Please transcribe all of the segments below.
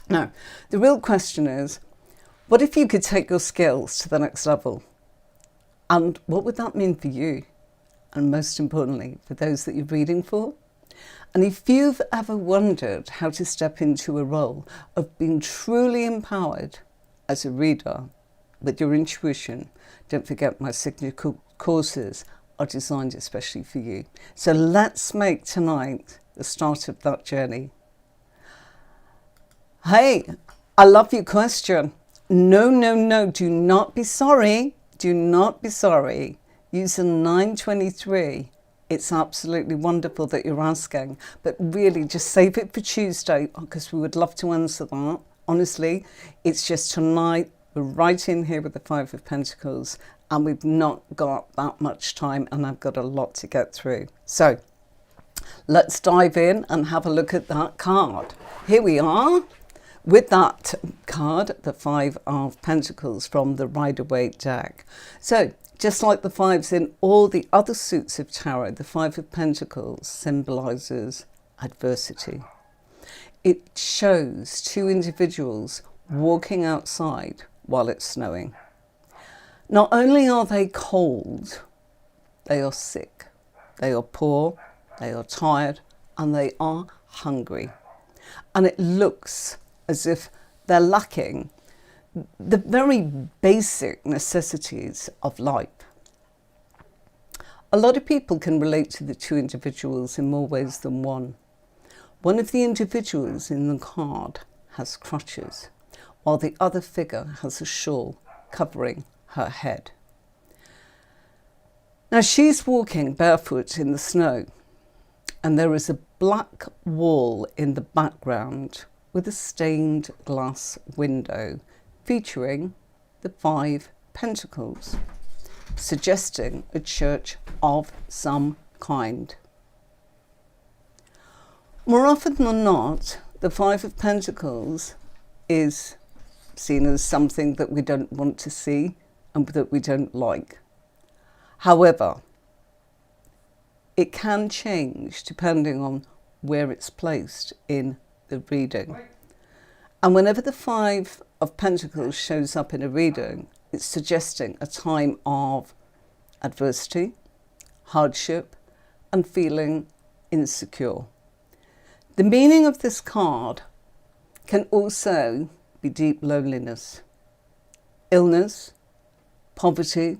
Now, the real question is, what if you could take your skills to the next level? And what would that mean for you? And most importantly, for those that you're reading for? And if you've ever wondered how to step into a role of being truly empowered as a reader with your intuition, don't forget my signature courses are designed especially for you. So let's make tonight the start of that journey. Hey, I love your question. No, do not be sorry. Do not be sorry. User 923. It's absolutely wonderful that you're asking, but really just save it for Tuesday because we would love to answer that. Honestly, it's just tonight. We're right in here with the Five of Pentacles and we've not got that much time and I've got a lot to get through. So let's dive in and have a look at that card. Here we are with that card, the Five of Pentacles from the Rider-Waite deck. So just like the fives in all the other suits of tarot, the Five of Pentacles symbolizes adversity. It shows two individuals walking outside while it's snowing. Not only are they cold, they are sick, they are poor, they are tired, and they are hungry. And it looks as if they're lacking the very basic necessities of life. A lot of people can relate to the two individuals in more ways than one. One of the individuals in the card has crutches, while the other figure has a shawl covering her head. Now she's walking barefoot in the snow, and there is a black wall in the background with a stained glass window featuring the Five Pentacles, suggesting a church of some kind. More often than not, the Five of Pentacles is seen as something that we don't want to see and that we don't like. However, it can change depending on where it's placed in the reading. And whenever the Five of Pentacles shows up in a reading, it's suggesting a time of adversity, hardship, and feeling insecure. The meaning of this card can also be deep loneliness, illness, poverty,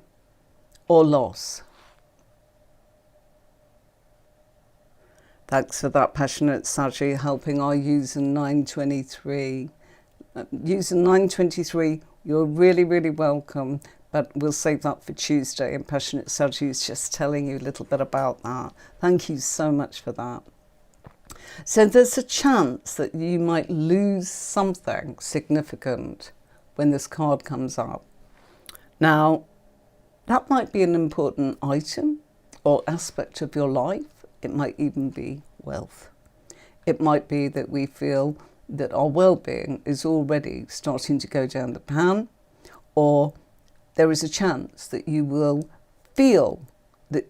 or loss. Thanks for that, passionate Saji, helping our user 923. User 923, you're really, really welcome, but we'll save that for Tuesday, and passionate Saji is just telling you a little bit about that. Thank you so much for that. So there's a chance that you might lose something significant when this card comes up. Now, that might be an important item or aspect of your life. It might even be wealth. It might be that we feel that our well-being is already starting to go down the pan, or there is a chance that you will feel that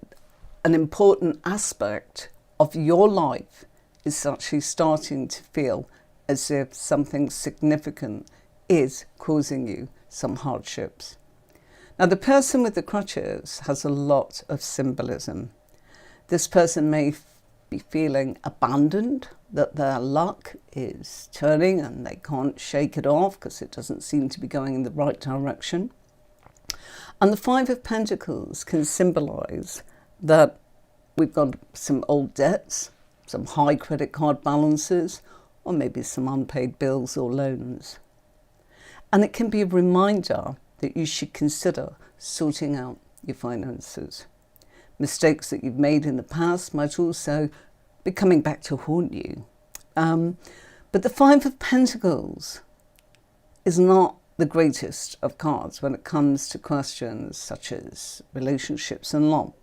an important aspect of your life is actually starting to feel as if something significant is causing you some hardships. Now, the person with the crutches has a lot of symbolism. This person may be feeling abandoned, that their luck is turning and they can't shake it off because it doesn't seem to be going in the right direction. And the Five of Pentacles can symbolize that we've got some old debts, some high credit card balances, or maybe some unpaid bills or loans. And it can be a reminder that you should consider sorting out your finances. Mistakes that you've made in the past might also be coming back to haunt you. But the Five of Pentacles is not the greatest of cards when it comes to questions such as relationships and love.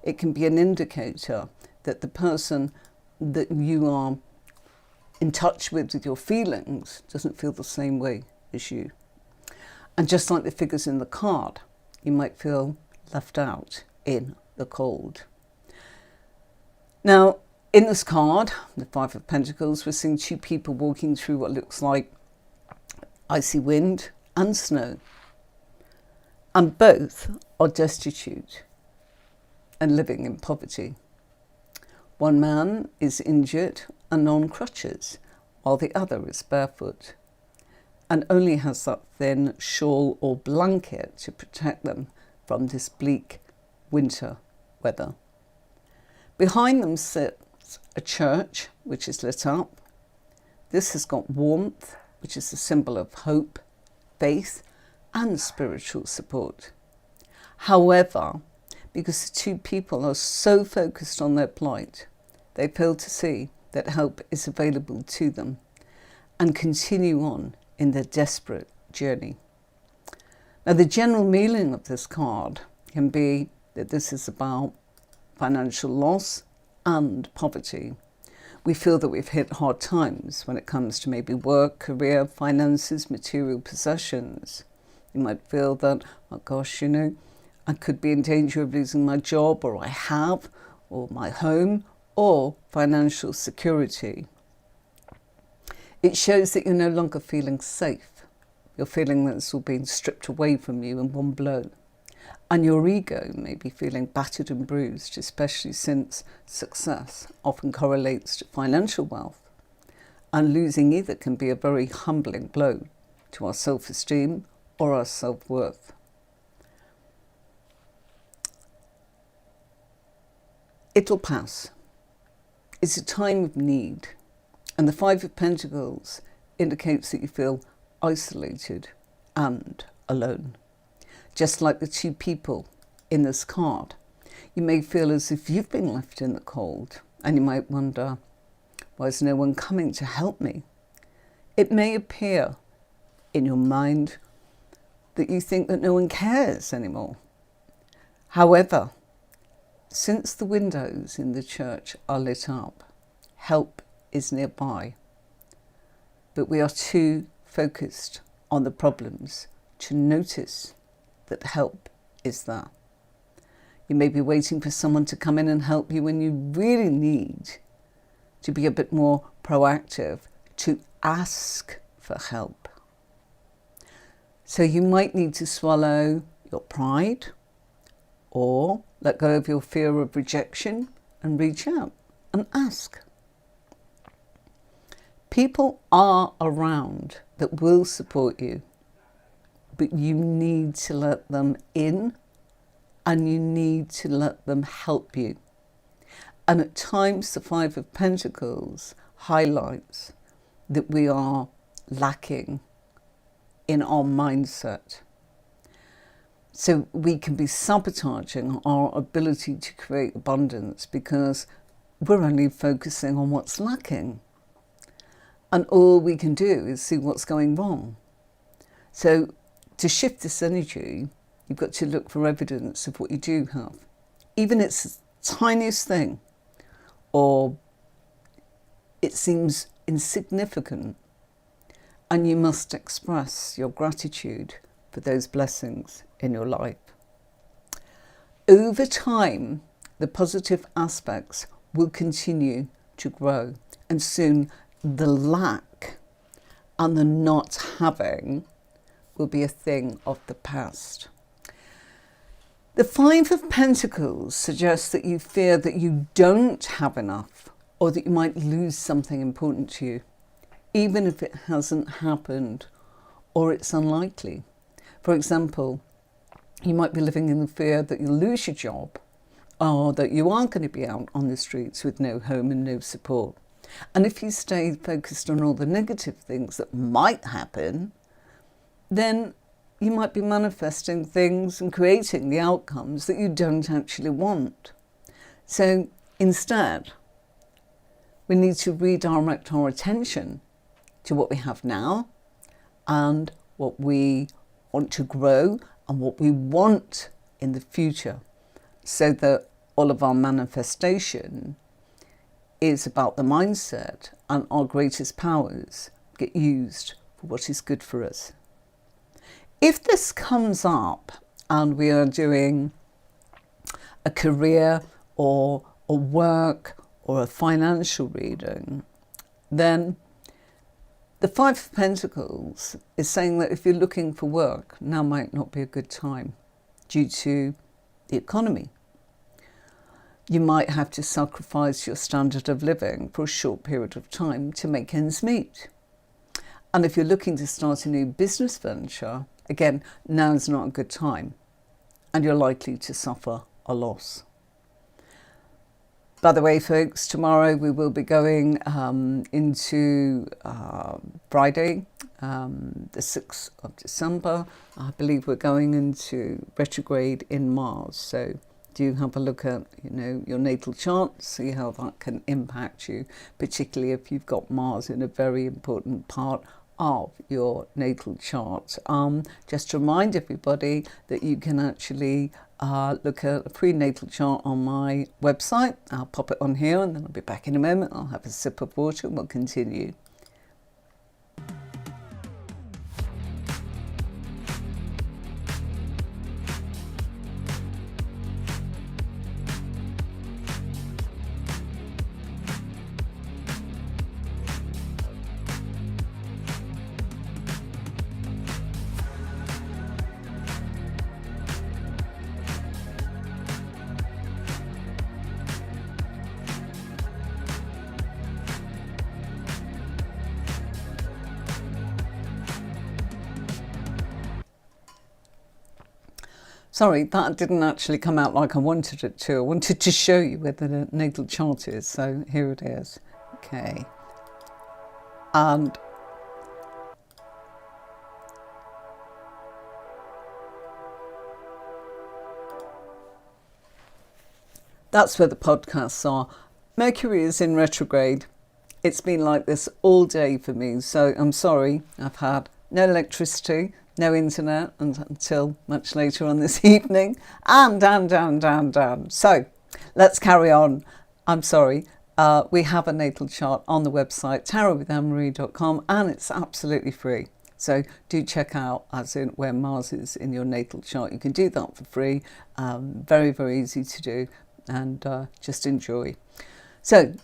It can be an indicator that the person that you are in touch with your feelings doesn't feel the same way as you. And just like the figures in the card, you might feel left out in the cold. Now, in this card, the Five of Pentacles, we're seeing two people walking through what looks like icy wind and snow. And both are destitute and living in poverty. One man is injured and on crutches, while the other is barefoot, and only has that thin shawl or blanket to protect them from this bleak winter weather. Behind them sits a church which is lit up. This has got warmth, which is a symbol of hope, faith, and spiritual support. However, because the two people are so focused on their plight, they fail to see that help is available to them and continue on in their desperate journey. Now, the general meaning of this card can be that this is about financial loss and poverty. We feel that we've hit hard times when it comes to maybe work, career, finances, material possessions. You might feel that, oh gosh, I could be in danger of losing my job, or I have, or my home, or financial security. It shows that you're no longer feeling safe. You're feeling that it's all being stripped away from you in one blow. And your ego may be feeling battered and bruised, especially since success often correlates to financial wealth. And losing either can be a very humbling blow to our self-esteem or our self-worth. It'll pass. It's a time of need. And the Five of Pentacles indicates that you feel isolated and alone. Just like the two people in this card, you may feel as if you've been left in the cold, and you might wonder, why is no one coming to help me? It may appear in your mind that you think that no one cares anymore. However, since the windows in the church are lit up, help is nearby. But we are too focused on the problems to notice that help is there. You may be waiting for someone to come in and help you when you really need to be a bit more proactive, to ask for help. So you might need to swallow your pride or let go of your fear of rejection and reach out and ask. People are around that will support you, but you need to let them in and you need to let them help you. And at times the Five of Pentacles highlights that we are lacking in our mindset. So we can be sabotaging our ability to create abundance because we're only focusing on what's lacking. And all we can do is see what's going wrong. So to shift this energy, you've got to look for evidence of what you do have. Even it's the tiniest thing, or it seems insignificant, and you must express your gratitude for those blessings in your life. Over time, the positive aspects will continue to grow, and soon the lack and the not having will be a thing of the past. The Five of Pentacles suggests that you fear that you don't have enough, or that you might lose something important to you, even if it hasn't happened or it's unlikely. For example, you might be living in the fear that you'll lose your job, or that you aren't going to be out on the streets with no home and no support. And if you stay focused on all the negative things that might happen, then you might be manifesting things and creating the outcomes that you don't actually want. So instead, we need to redirect our attention to what we have now and what we want to grow and what we want in the future, so that all of our manifestation is about the mindset and our greatest powers get used for what is good for us. If this comes up and we are doing a career or a work or a financial reading, then The Five of Pentacles is saying that if you're looking for work, now might not be a good time due to the economy. You might have to sacrifice your standard of living for a short period of time to make ends meet. And if you're looking to start a new business venture, again, now's not a good time, and you're likely to suffer a loss. By the way, folks, tomorrow we will be going into Friday, the 6th of December. I believe we're going into retrograde in Mars. So do have a look at, your natal chart, see how that can impact you, particularly if you've got Mars in a very important part of your natal chart. Just to remind everybody that you can actually look at a prenatal chart on my website. I'll pop it on here and then I'll be back in a moment. I'll have a sip of water and we'll continue. Sorry, that didn't actually come out like I wanted it to. I wanted to show you where the natal chart is. So here it is. Okay. And that's where the podcasts are. Mercury is in retrograde. It's been like this all day for me. So I'm sorry. I've had no electricity, no internet until much later on this evening, and. So let's carry on. I'm sorry. We have a natal chart on the website, tarotwithanmarie.com, and it's absolutely free. So do check out, as in where Mars is in your natal chart. You can do that for free. Very, very easy to do, and just enjoy. So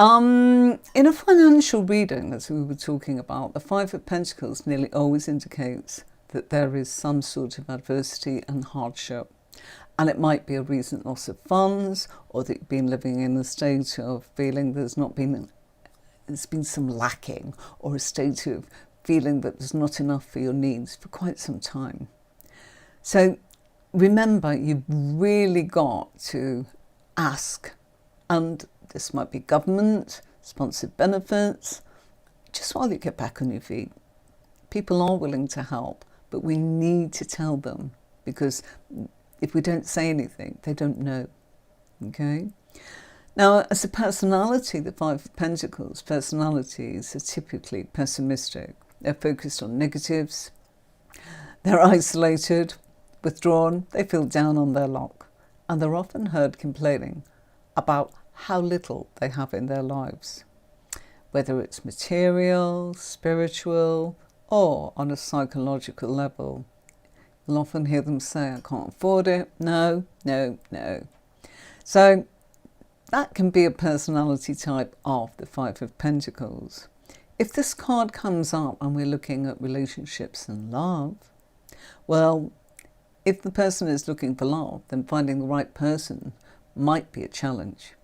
in a financial reading, as we were talking about, the Five of Pentacles nearly always indicates that there is some sort of adversity and hardship. And it might be a recent loss of funds, or that you've been living in a state of feeling there's been some lacking, or a state of feeling that there's not enough for your needs for quite some time. So remember, you've really got to ask, and this might be government, sponsored benefits, just while you get back on your feet. People are willing to help, but we need to tell them, because if we don't say anything, they don't know. Okay? Now, as a personality, the Five of Pentacles personalities are typically pessimistic. They're focused on negatives. They're isolated, withdrawn. They feel down on their luck. And they're often heard complaining about how little they have in their lives, whether it's material, spiritual, or on a psychological level. You'll often hear them say, I can't afford it. No. So that can be a personality type of the Five of Pentacles. If this card comes up and we're looking at relationships and love, well, if the person is looking for love, then finding the right person might be a challenge,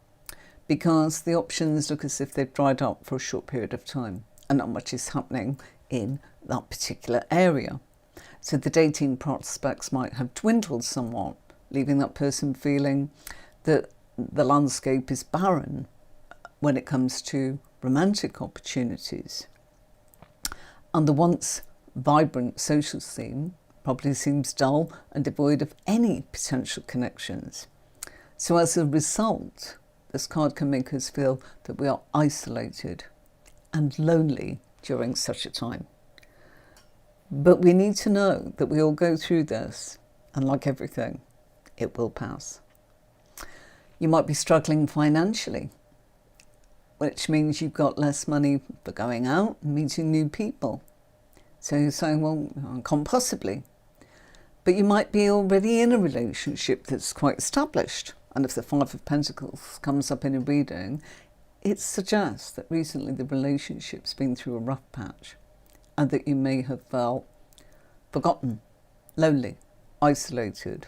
because the options look as if they've dried up for a short period of time and not much is happening in that particular area. So the dating prospects might have dwindled somewhat, leaving that person feeling that the landscape is barren when it comes to romantic opportunities. And the once vibrant social scene probably seems dull and devoid of any potential connections. So as a result, this card can make us feel that we are isolated and lonely during such a time. But we need to know that we all go through this, and like everything, it will pass. You might be struggling financially, which means you've got less money for going out and meeting new people. So you're saying, well, I can't possibly. But you might be already in a relationship that's quite established. And if the Five of Pentacles comes up in a reading, it suggests that recently the relationship's been through a rough patch. and that you may have felt forgotten, lonely, isolated.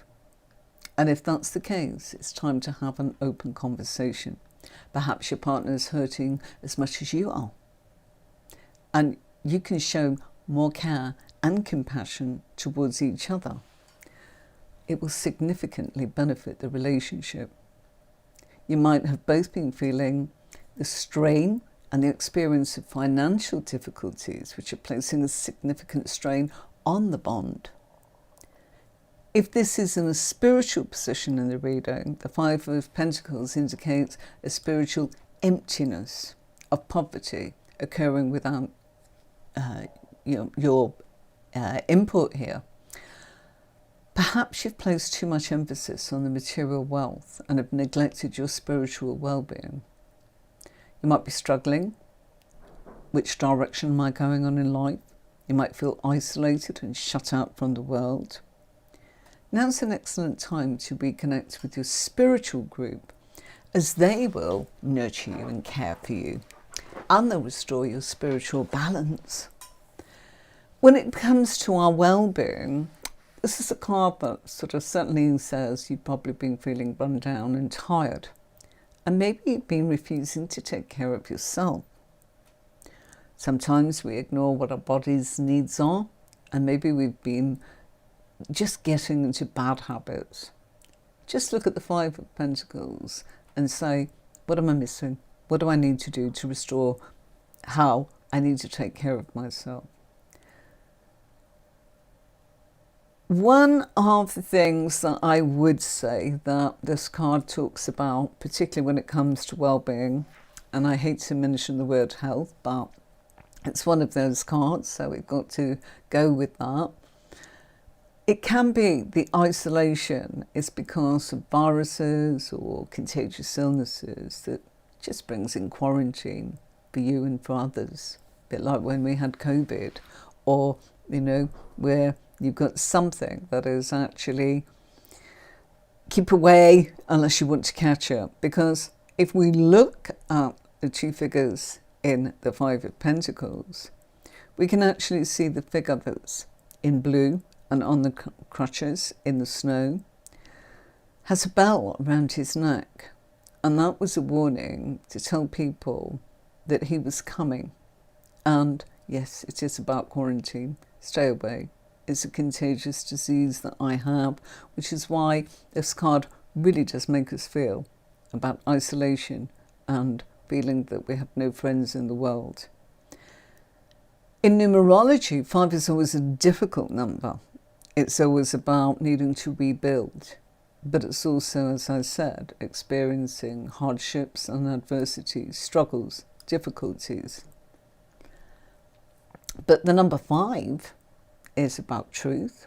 And if that's the case, it's time to have an open conversation. Perhaps your partner is hurting as much as you are. And you can show more care and compassion towards each other. It will significantly benefit the relationship. You might have both been feeling the strain and the experience of financial difficulties, which are placing a significant strain on the bond. If this is in a spiritual position in the reading, the Five of Pentacles indicates a spiritual emptiness of poverty occurring without your input here. Perhaps you've placed too much emphasis on the material wealth and have neglected your spiritual well-being. You might be struggling. Which direction am I going on in life? You might feel isolated and shut out from the world. Now's an excellent time to reconnect with your spiritual group, as they will nurture you and care for you, and they'll restore your spiritual balance. When it comes to our well-being, this is a card that sort of certainly says you've probably been feeling run down and tired, and maybe you've been refusing to take care of yourself. Sometimes we ignore what our body's needs are, and maybe we've been just getting into bad habits. Just look at the Five of Pentacles and say, what am I missing? What do I need to do to restore how I need to take care of myself? One of the things that I would say that this card talks about, particularly when it comes to well-being, and I hate to mention the word health, but it's one of those cards, so we've got to go with that. It can be the isolation is because of viruses or contagious illnesses that just brings in quarantine for you and for others. A bit like when we had COVID, or, where you've got something that is actually keep away unless you want to catch up. Because if we look at the two figures in the Five of Pentacles, we can actually see the figure that's in blue and on the crutches in the snow has a bell around his neck, and that was a warning to tell people that he was coming. And yes, it is about quarantine. Stay away. It's a contagious disease that I have, which is why this card really does make us feel about isolation and feeling that we have no friends in the world. In numerology, 5 is always a difficult number. It's always about needing to rebuild, but it's also, as I said, experiencing hardships and adversities, struggles, difficulties. But the number 5 is about truth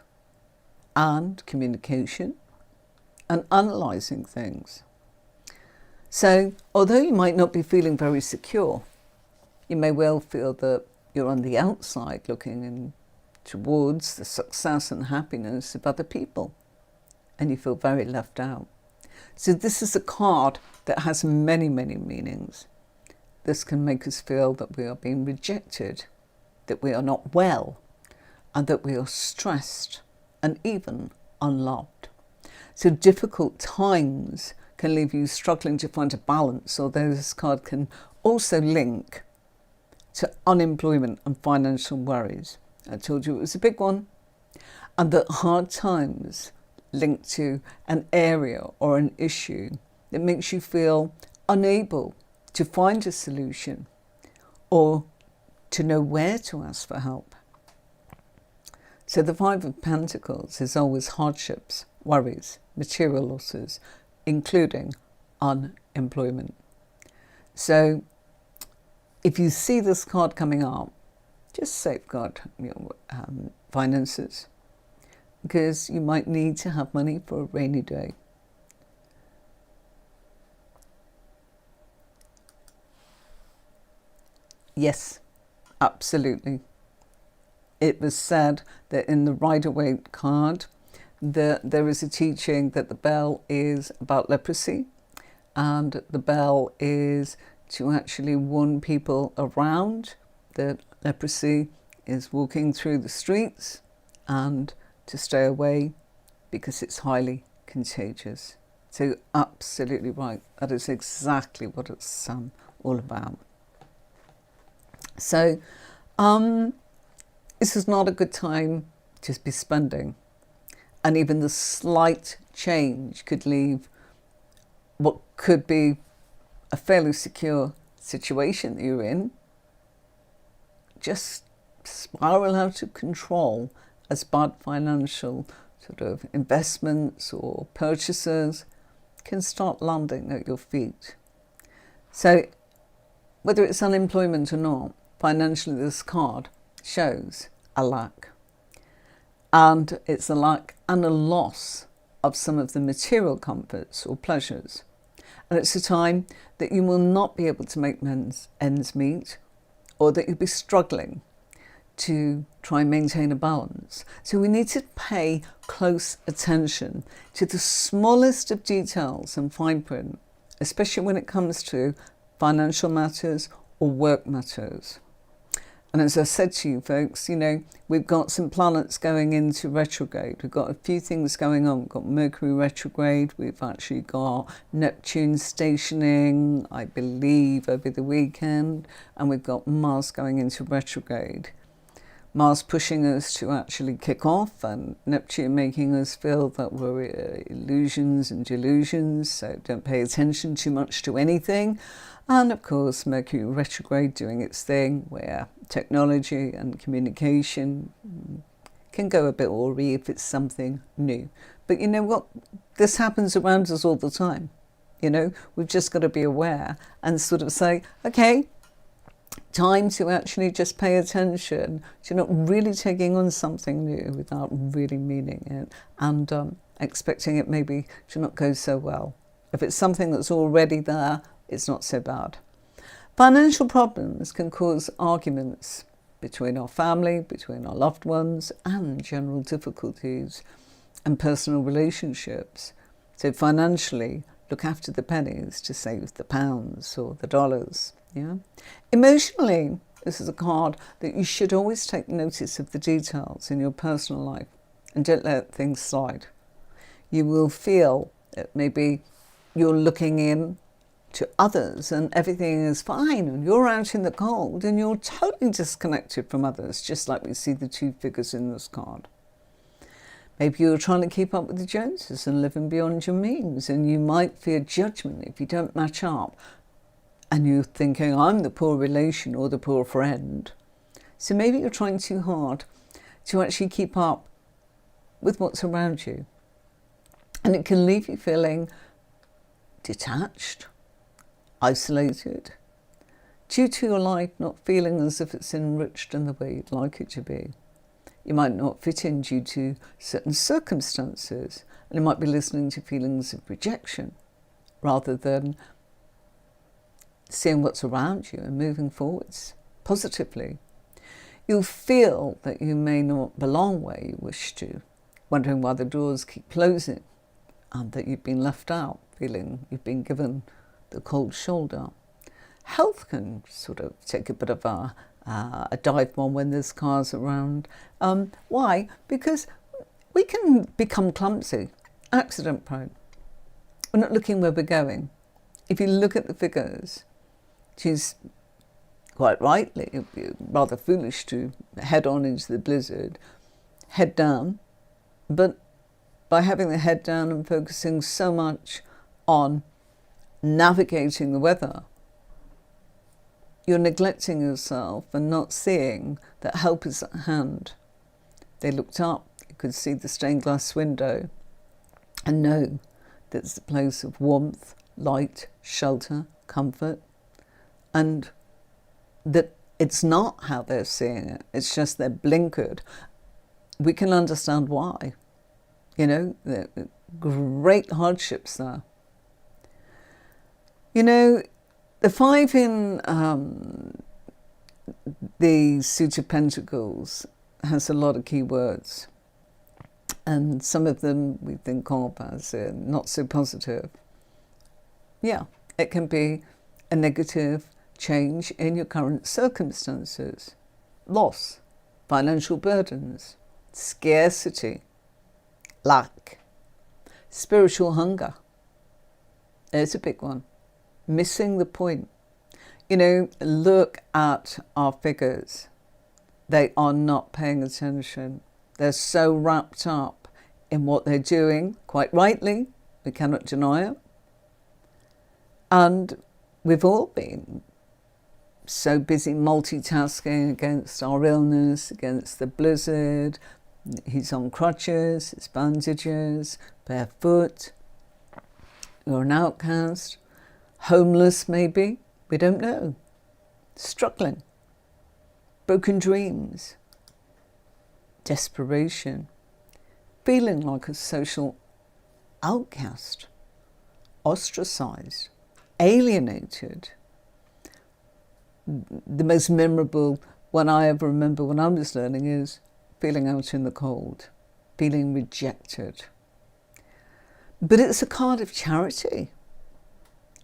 and communication and analysing things. So, although you might not be feeling very secure, you may well feel that you're on the outside looking in towards the success and happiness of other people, and you feel very left out. So this is a card that has many, many meanings. This can make us feel that we are being rejected, that we are not well, and that we are stressed and even unloved. So difficult times can leave you struggling to find a balance, although this card can also link to unemployment and financial worries. I told you it was a big one. And that hard times linked to an area or an issue that makes you feel unable to find a solution or to know where to ask for help. So the Five of Pentacles is always hardships, worries, material losses, including unemployment. So if you see this card coming up, just safeguard your finances, because you might need to have money for a rainy day. Yes, absolutely. It was said that in the Rider-Waite card that there is a teaching that the bell is about leprosy, and the bell is to actually warn people around that leprosy is walking through the streets and to stay away because it's highly contagious. So absolutely right. That is exactly what it's all about. So this is not a good time to be spending. And even the slight change could leave what could be a fairly secure situation that you're in just spiral out of control as bad financial sort of investments or purchases can start landing at your feet. So whether it's unemployment or not, financially this card shows a lack. And it's a lack and a loss of some of the material comforts or pleasures. And it's a time that you will not be able to make ends meet, or that you'll be struggling to try and maintain a balance. So we need to pay close attention to the smallest of details and fine print, especially when it comes to financial matters or work matters. And as I said to you folks, you know, we've got some planets going into retrograde. We've got a few things going on. We've got Mercury retrograde. We've actually got Neptune stationing, I believe, over the weekend. And we've got Mars going into retrograde. Mars pushing us to actually kick off, and Neptune making us feel that we're illusions and delusions, so don't pay attention too much to anything. And of course, Mercury retrograde doing its thing, where technology and communication can go a bit awry if it's something new. But you know what? This happens around us all the time. You know, we've just got to be aware and sort of say, okay, time to actually just pay attention to not really taking on something new without really meaning it, and expecting it maybe to not go so well. If it's something that's already there, it's not so bad. Financial problems can cause arguments between our family, between our loved ones, and general difficulties and personal relationships. So financially, look after the pennies to save the pounds or the dollars. Yeah. Emotionally, this is a card that you should always take notice of the details in your personal life and don't let things slide. You will feel that maybe you're looking in to others and everything is fine and you're out in the cold and you're totally disconnected from others, just like we see the two figures in this card. Maybe you're trying to keep up with the Joneses and living beyond your means, and you might fear judgment if you don't match up. And you're thinking, I'm the poor relation or the poor friend. So maybe you're trying too hard to actually keep up with what's around you. And it can leave you feeling detached, isolated, due to your life not feeling as if it's enriched in the way you'd like it to be. You might not fit in due to certain circumstances, and you might be listening to feelings of rejection rather than seeing what's around you and moving forwards positively. You'll feel that you may not belong where you wish to, wondering why the doors keep closing, and that you've been left out, feeling you've been given the cold shoulder. Health can sort of take a bit of a dive bomb when there's cars around. Why? Because we can become clumsy, accident prone. We're not looking where we're going. If you look at the figures, she's quite rightly, it'd be rather foolish to head on into the blizzard, head down, but by having the head down and focusing so much on navigating the weather, you're neglecting yourself and not seeing that help is at hand. They looked up, you could see the stained glass window and know that it's a place of warmth, light, shelter, comfort, and that it's not how they're seeing it, it's just they're blinkered. We can understand why. You know, the great hardships there. You know, the five in the Suit of Pentacles has a lot of key words, and some of them we think of as not so positive. Yeah, it can be a negative change in your current circumstances, loss, financial burdens, scarcity, lack, spiritual hunger. There's a big one. Missing the point. You know, look at our figures. They are not paying attention. They're so wrapped up in what they're doing, quite rightly. We cannot deny it. And we've all been so busy multitasking against our illness, against the blizzard. He's on crutches, his bandages, barefoot. You're an outcast, homeless maybe, we don't know. Struggling, broken dreams, desperation, feeling like a social outcast, ostracized, alienated. The most memorable one I ever remember when I was learning is feeling out in the cold, feeling rejected. But it's a card of charity.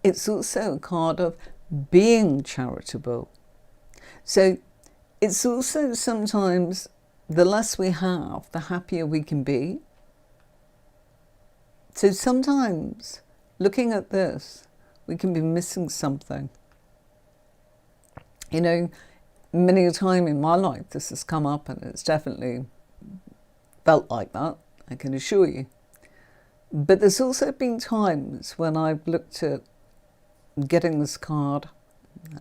It's also a card of being charitable. So it's also sometimes the less we have, the happier we can be. So sometimes looking at this, we can be missing something. You know, many a time in my life this has come up, and it's definitely felt like that, I can assure you. But there's also been times when I've looked at getting this card.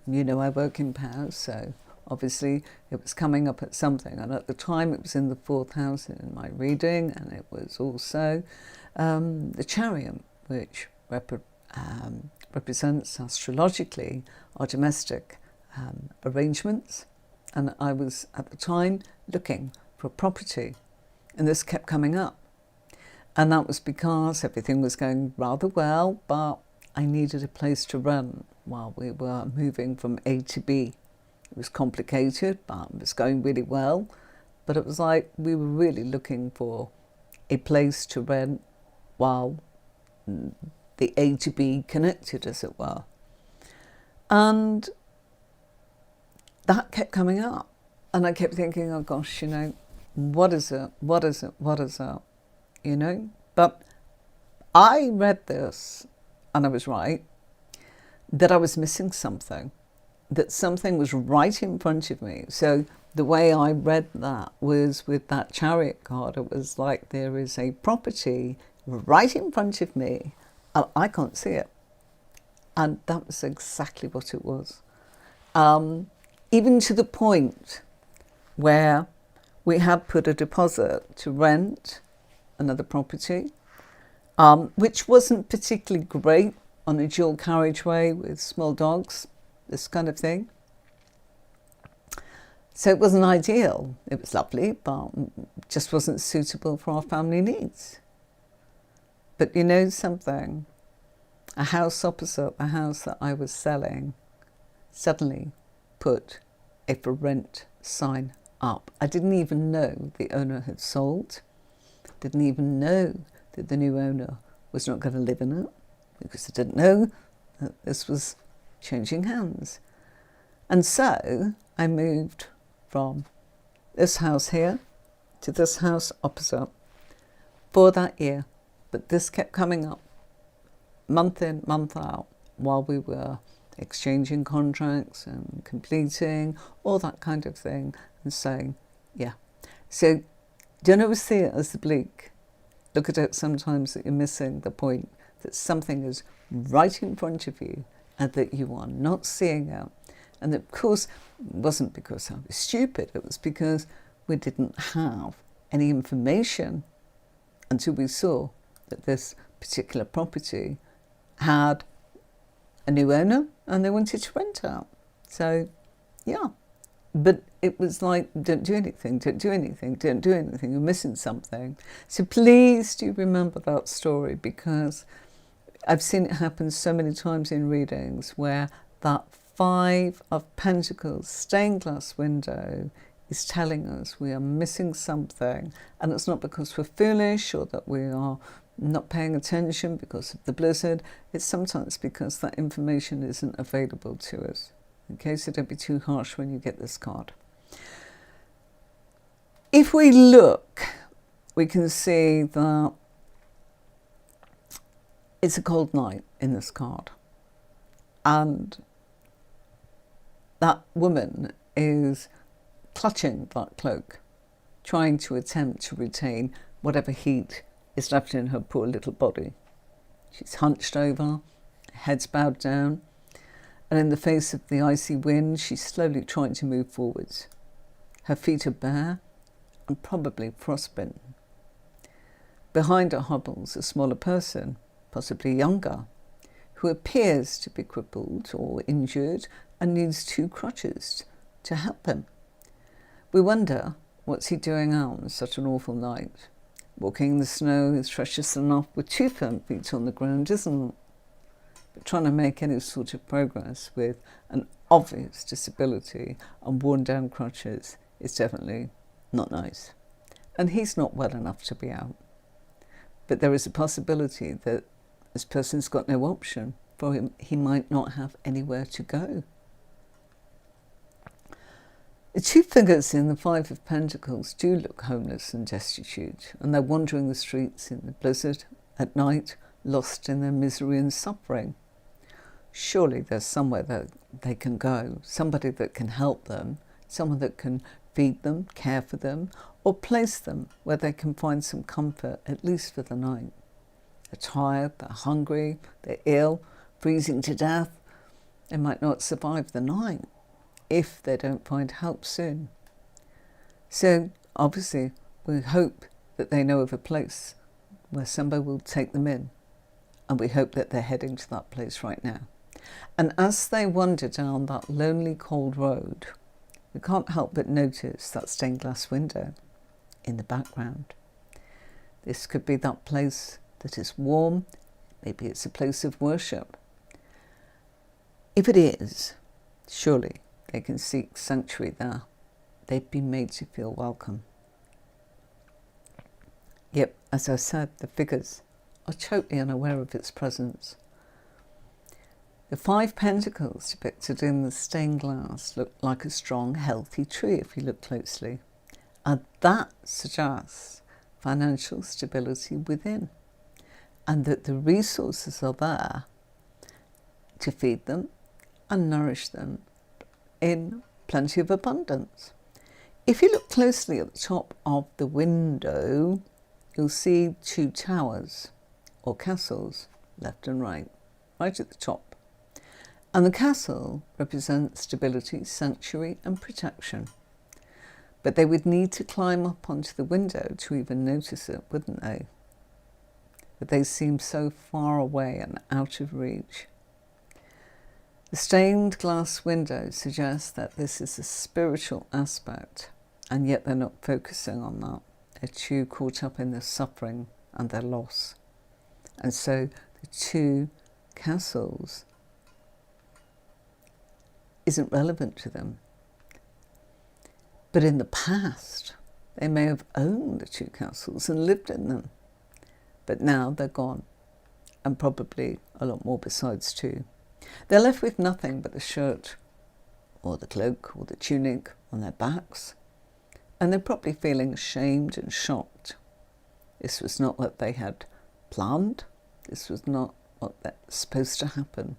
You know, I work in pairs, so obviously it was coming up at something. And at the time it was in the 4th house in my reading, and it was also the Chariot, which represents astrologically our domestic arrangements. And I was at the time looking for a property, and this kept coming up. And that was because everything was going rather well, but I needed a place to rent while we were moving from A to B. It was complicated, but it was going really well. But it was like we were really looking for a place to rent while the A to B connected, as it were. And that kept coming up. And I kept thinking, oh gosh, you know, what is it? What is it? What is it? You know? But I read this, and I was right, that I was missing something, that something was right in front of me. So the way I read that was with that Chariot card. It was like there is a property right in front of me, and I can't see it. And that was exactly what it was. Even to the point where we had put a deposit to rent another property, which wasn't particularly great on a dual carriageway with small dogs, this kind of thing. So it wasn't ideal. It was lovely, but just wasn't suitable for our family needs. But you know something? A house opposite the house that I was selling suddenly put a for rent sign up. I didn't even know the owner had sold. Didn't even know that the new owner was not going to live in it, because I didn't know that this was changing hands. And so I moved from this house here to this house opposite for that year. But this kept coming up month in, month out, while we were exchanging contracts and completing, all that kind of thing, and saying, yeah. So don't always see it as the bleak. Look at it sometimes that you're missing the point, that something is right in front of you and that you are not seeing it. And of course, it wasn't because I was stupid, it was because we didn't have any information until we saw that this particular property had a new owner and they wanted to rent out. So, yeah. But it was like, don't do anything, don't do anything, don't do anything, you're missing something. So please do remember that story, because I've seen it happen so many times in readings where that Five of Pentacles stained glass window is telling us we are missing something. And it's not because we're foolish or that we are not paying attention because of the blizzard. It's sometimes because that information isn't available to us. Okay, so don't be too harsh when you get this card. If we look, we can see that it's a cold night in this card. And that woman is clutching that cloak, trying to attempt to retain whatever heat is left in her poor little body. She's hunched over, head's bowed down, and in the face of the icy wind, she's slowly trying to move forwards. Her feet are bare and probably frostbitten. Behind her hobbles a smaller person, possibly younger, who appears to be crippled or injured and needs 2 crutches to help him. We wonder, what's he doing out on such an awful night? Walking in the snow is precious enough with 2 firm feet on the ground, isn't it? But trying to make any sort of progress with an obvious disability and worn down crutches is definitely not nice. And he's not well enough to be out. But there is a possibility that this person's got no option. For him, he might not have anywhere to go. The 2 figures in the Five of Pentacles do look homeless and destitute, and they're wandering the streets in the blizzard at night, lost in their misery and suffering. Surely there's somewhere that they can go, somebody that can help them, someone that can feed them, care for them, or place them where they can find some comfort, at least for the night. They're tired, they're hungry, they're ill, freezing to death. They might not survive the night if they don't find help soon. So obviously we hope that they know of a place where somebody will take them in, and we hope that they're heading to that place right now. And as they wander down that lonely cold road, we can't help but notice that stained glass window in the background. This could be that place that is warm. Maybe it's a place of worship. If it is, surely they can seek sanctuary there. They've been made to feel welcome. Yep, as I said, the figures are totally unaware of its presence. The 5 Pentacles depicted in the stained glass look like a strong, healthy tree if you look closely. And that suggests financial stability within, and that the resources are there to feed them and nourish them in plenty of abundance. If you look closely at the top of the window, you'll see 2 towers or castles, left and right at the top. And the castle represents stability, sanctuary and protection. But they would need to climb up onto the window to even notice it, wouldn't they? But they seem so far away and out of reach. The stained glass window suggests that this is a spiritual aspect, and yet they're not focusing on that. They're too caught up in their suffering and their loss. And so the 2 castles isn't relevant to them. But in the past, they may have owned the 2 castles and lived in them. But now they're gone, and probably a lot more besides too. They're left with nothing but the shirt or the cloak or the tunic on their backs, and they're probably feeling ashamed and shocked. This was not what they had planned. This was not what was supposed to happen.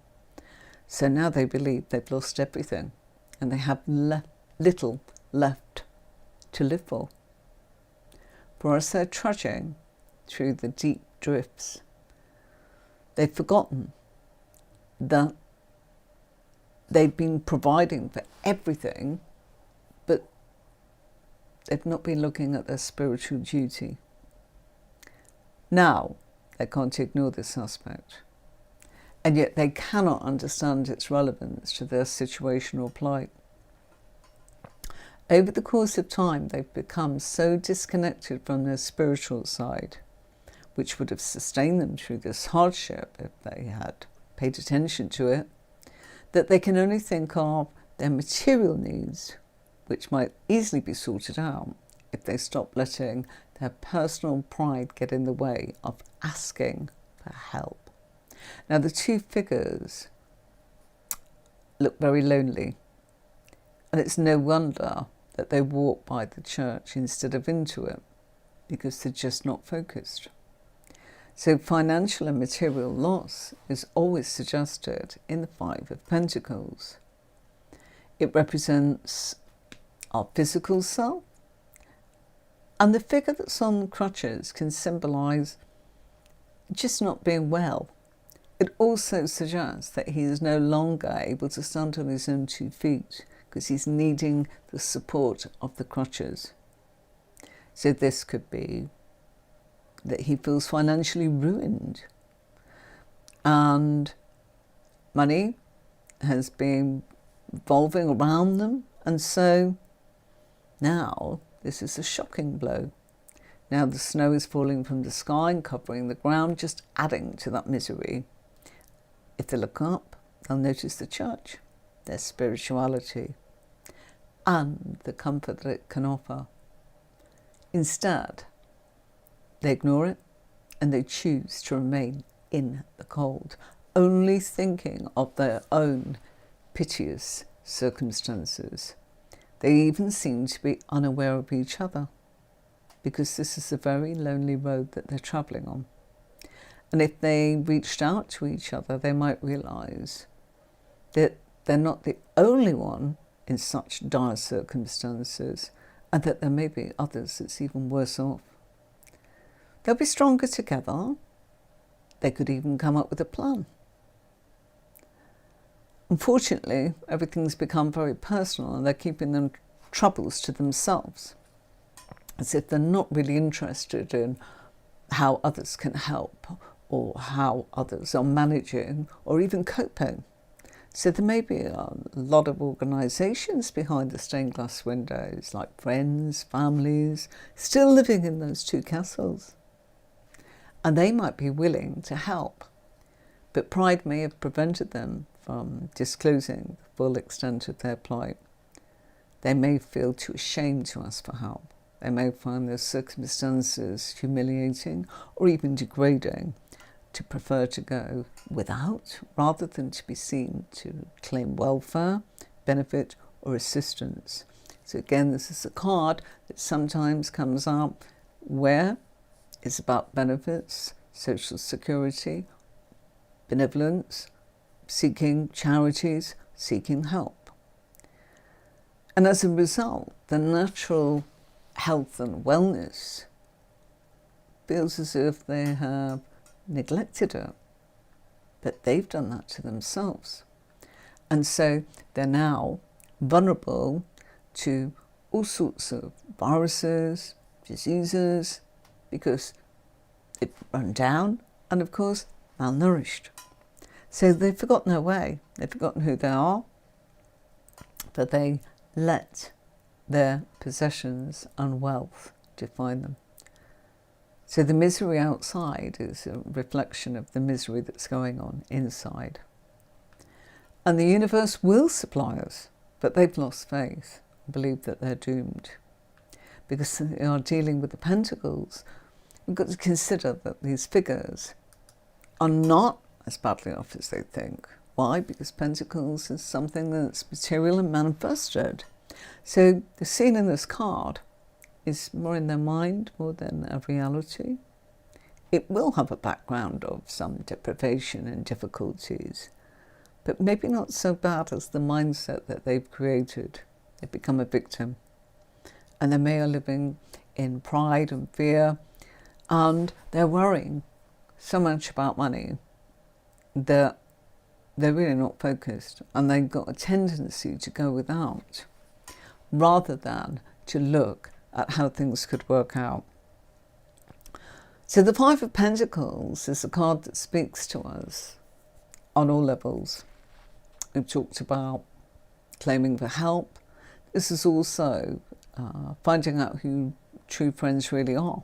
So now they believe they've lost everything, and they have little left to live for. For as they're trudging through the deep drifts, they've forgotten that they've been providing for everything, but they've not been looking at their spiritual duty. Now they can't ignore this aspect, and yet they cannot understand its relevance to their situation or plight. Over the course of time, they've become so disconnected from their spiritual side, which would have sustained them through this hardship if they had paid attention to it, that they can only think of their material needs, which might easily be sorted out if they stop letting their personal pride get in the way of asking for help. Now, the 2 figures look very lonely, and it's no wonder that they walk by the church instead of into it, because they're just not focused. So financial and material loss is always suggested in the Five of Pentacles. It represents our physical self, and the figure that's on crutches can symbolise just not being well. It also suggests that he is no longer able to stand on his own 2 feet because he's needing the support of the crutches. So this could be that he feels financially ruined, and money has been revolving around them, and so now this is a shocking blow. Now the snow is falling from the sky and covering the ground, just adding to that misery. If they look up, they'll notice the church, their spirituality, and the comfort that it can offer. Instead, they ignore it and they choose to remain in the cold, only thinking of their own piteous circumstances. They even seem to be unaware of each other, because this is a very lonely road that they're travelling on. And if they reached out to each other, they might realise that they're not the only one in such dire circumstances, and that there may be others that's even worse off. They'll be stronger together. They could even come up with a plan. Unfortunately, everything's become very personal, and they're keeping their troubles to themselves, as if they're not really interested in how others can help, or how others are managing or even coping. So there may be a lot of organisations behind the stained glass windows, like friends, families, still living in those 2 castles. And they might be willing to help, but pride may have prevented them from disclosing the full extent of their plight. They may feel too ashamed to ask for help. They may find their circumstances humiliating or even degrading, to prefer to go without rather than to be seen to claim welfare, benefit or assistance. So again, this is a card that sometimes comes up where it's about benefits, social security, benevolence, seeking charities, seeking help. And as a result, the natural health and wellness feels as if they have neglected it, but they've done that to themselves. And so they're now vulnerable to all sorts of viruses, diseases, because they've run down and, of course, malnourished. So they've forgotten their way, they've forgotten who they are, but they let their possessions and wealth define them. So the misery outside is a reflection of the misery that's going on inside. And the universe will supply us, but they've lost faith and believe that they're doomed. Because they are dealing with the Pentacles, we've got to consider that these figures are not as badly off as they think. Why? Because Pentacles is something that's material and manifested. So the scene in this card is more in their mind more than a reality. It will have a background of some deprivation and difficulties, but maybe not so bad as the mindset that they've created. They've become a victim, and they may are living in pride and fear, and they're worrying so much about money that they're really not focused, and they've got a tendency to go without rather than to look at how things could work out. So the Five of Pentacles is a card that speaks to us on all levels. We've talked about claiming for help. This is also finding out who true friends really are.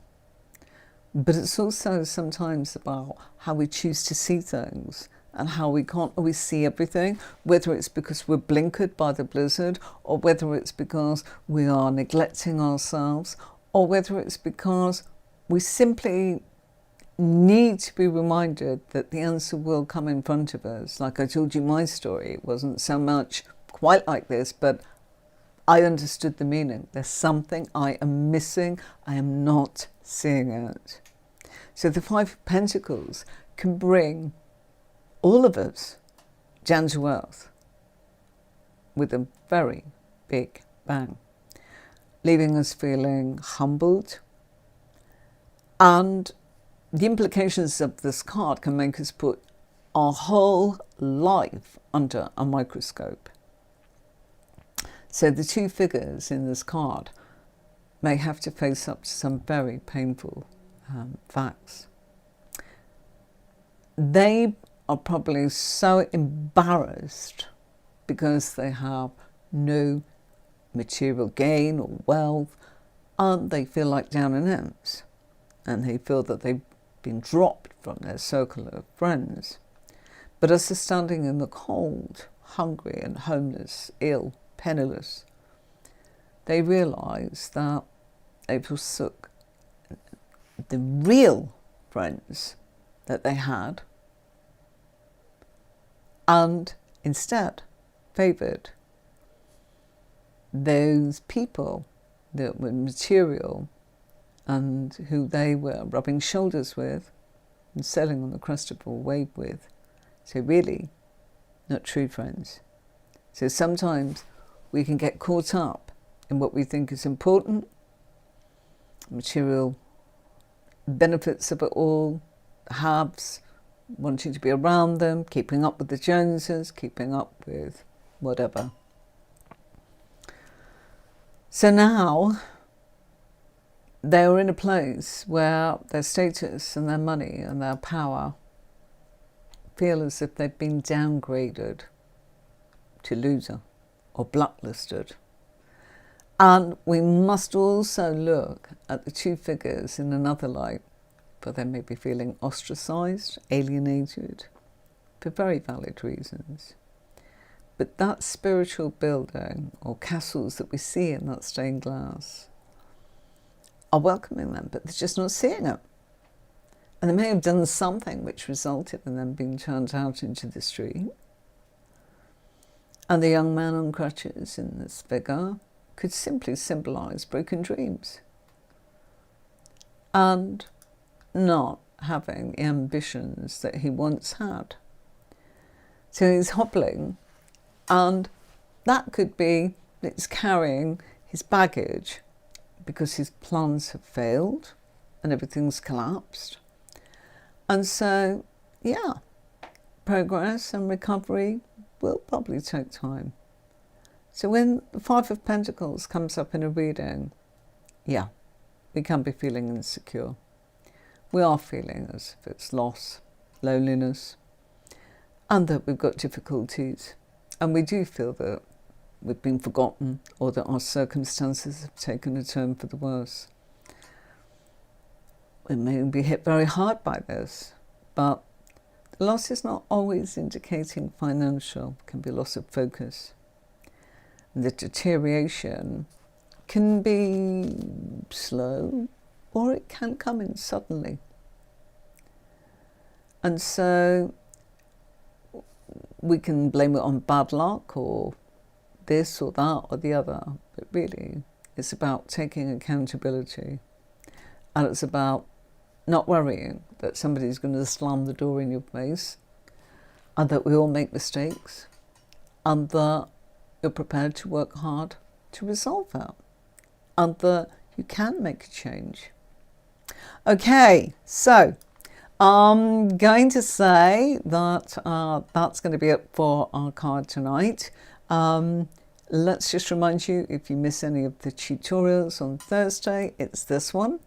But it's also sometimes about how we choose to see things and how we can't always see everything, whether it's because we're blinkered by the blizzard, or whether it's because we are neglecting ourselves, or whether it's because we simply need to be reminded that the answer will come in front of us. Like I told you my story, it wasn't so much quite like this, but I understood the meaning. There's something I am missing. I am not seeing it. So the Five of Pentacles can bring all of us down to earth with a very big bang, leaving us feeling humbled. And the implications of this card can make us put our whole life under a microscope. So the two figures in this card may have to face up to some very painful facts. They are probably so embarrassed because they have no material gain or wealth, and they feel like down and outs, and they feel that they've been dropped from their circle of friends. But as they're standing in the cold, hungry and homeless, ill, penniless, they realise that they forsook the real friends that they had and instead favoured those people that were material and who they were rubbing shoulders with and sailing on the crest of a wave with. So really, not true friends. So sometimes we can get caught up in what we think is important, material benefits of it all, haves, wanting to be around them, keeping up with the Joneses, keeping up with whatever. So now they're in a place where their status and their money and their power feel as if they've been downgraded to loser or blacklisted. And we must also look at the two figures in another light, for they may be feeling ostracised, alienated, for very valid reasons. But that spiritual building or castles that we see in that stained glass are welcoming them, but they're just not seeing it. And they may have done something which resulted in them being turned out into the street. And the young man on crutches in this figure could simply symbolise broken dreams and not having the ambitions that he once had. So he's hobbling, and that could be that he's carrying his baggage because his plans have failed and everything's collapsed. And so, yeah, progress and recovery will probably take time. So when the Five of Pentacles comes up in a reading, yeah, we can be feeling insecure. We are feeling as if it's loss, loneliness, and that we've got difficulties. And we do feel that we've been forgotten or that our circumstances have taken a turn for the worse. We may be hit very hard by this, but the loss is not always indicating financial. It can be loss of focus. The deterioration can be slow or it can come in suddenly. And so we can blame it on bad luck or this or that or the other, but really it's about taking accountability, and it's about not worrying that somebody's going to slam the door in your face, and that we all make mistakes, and that you're prepared to work hard to resolve that, and that you can make a change. Okay, so I'm going to say that that's going to be it for our card tonight. Let's just remind you, if you miss any of the tutorials on Thursday, it's this one.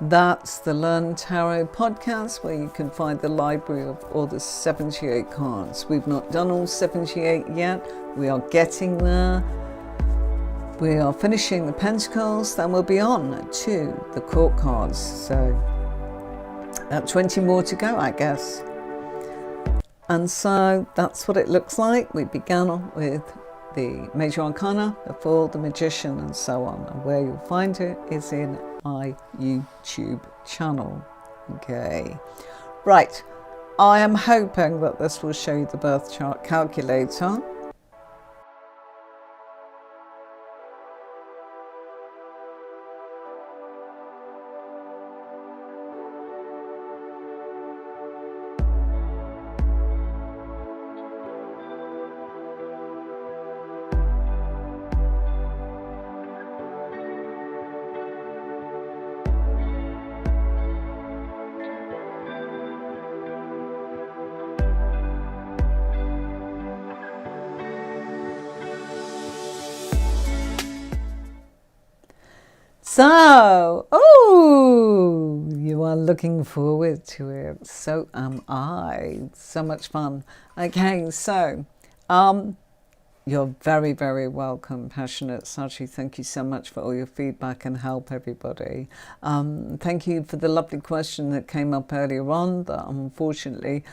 That's the Learn Tarot podcast, where you can find the library of all the 78 cards. We've not done all 78 yet. We are getting there. We are finishing the Pentacles, then we'll be on to the Court cards. So about 20 more to go, I guess. And so that's what it looks like. We began with the Major Arcana, the Fool, the Magician, and so on. And where you'll find it is in my YouTube channel. Okay, right, I am hoping that this will show you the birth chart calculator. So, oh, you are looking forward to it. So am I. So much fun. Okay, so, you're very, very welcome, Passionate Sachi. Thank you so much for all your feedback and help, everybody. Thank you for the lovely question that came up earlier on that unfortunately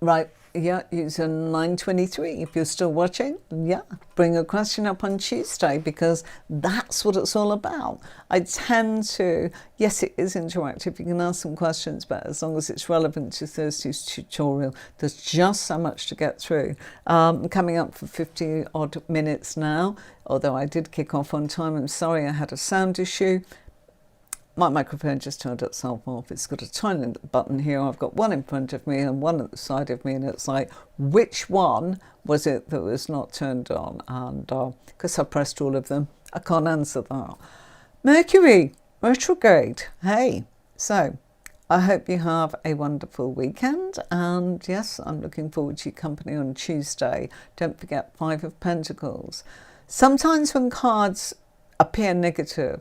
right, yeah, user 923. If you're still watching, yeah, bring a question up on Tuesday because that's what it's all about. I tend to, yes, it is interactive. You can ask some questions, but as long as it's relevant to Thursday's tutorial, there's just so much to get through. Coming up for 50 odd minutes now, although I did kick off on time. I'm sorry, I had a sound issue. My microphone just turned itself off. It's got a tiny button here. I've got one in front of me and one at the side of me, and it's like, which one was it that was not turned on? And because I pressed all of them, I can't answer that. Mercury, retrograde. Hey, so I hope you have a wonderful weekend. And yes, I'm looking forward to your company on Tuesday. Don't forget Five of Pentacles. Sometimes when cards appear negative,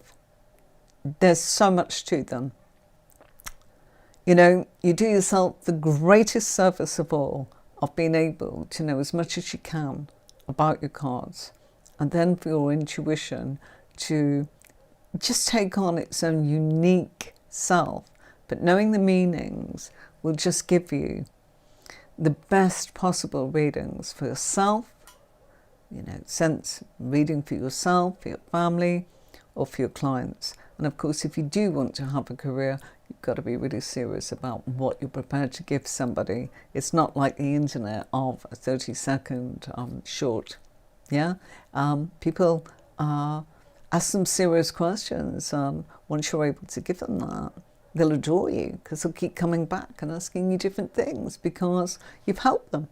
there's so much to them. You know, you do yourself the greatest service of all of being able to know as much as you can about your cards, and then for your intuition to just take on its own unique self. But knowing the meanings will just give you the best possible readings for yourself, you know, sense reading for yourself, for your family, or for your clients. And of course, if you do want to have a career, you've got to be really serious about what you're prepared to give somebody. It's not like the internet of a 30-second short. Yeah, people ask them serious questions. Once you're able to give them that, they'll adore you because they'll keep coming back and asking you different things because you've helped them.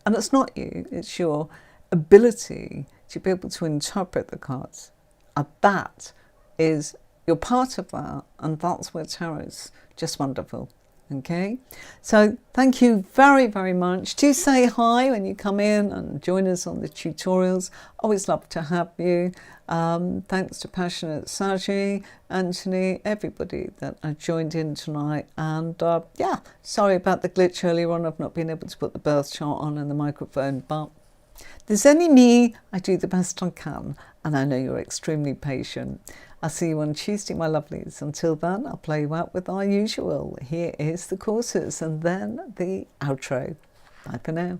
And it's not you, it's your ability to be able to interpret the cards. And that is, you're part of that, and that's where tarot is just wonderful. Okay, so thank you very, very much. Do say hi when you come in and join us on the tutorials. Always love to have you. Thanks to Passionate Saji, Anthony, everybody that joined in tonight. And yeah, sorry about the glitch earlier on. I've not been able to put the birth chart on and the microphone, but there's only me. I do the best I can, and I know you're extremely patient. I'll see you on Tuesday, my lovelies. Until then, I'll play you out with our usual. Here is the courses and then the outro. Bye for now.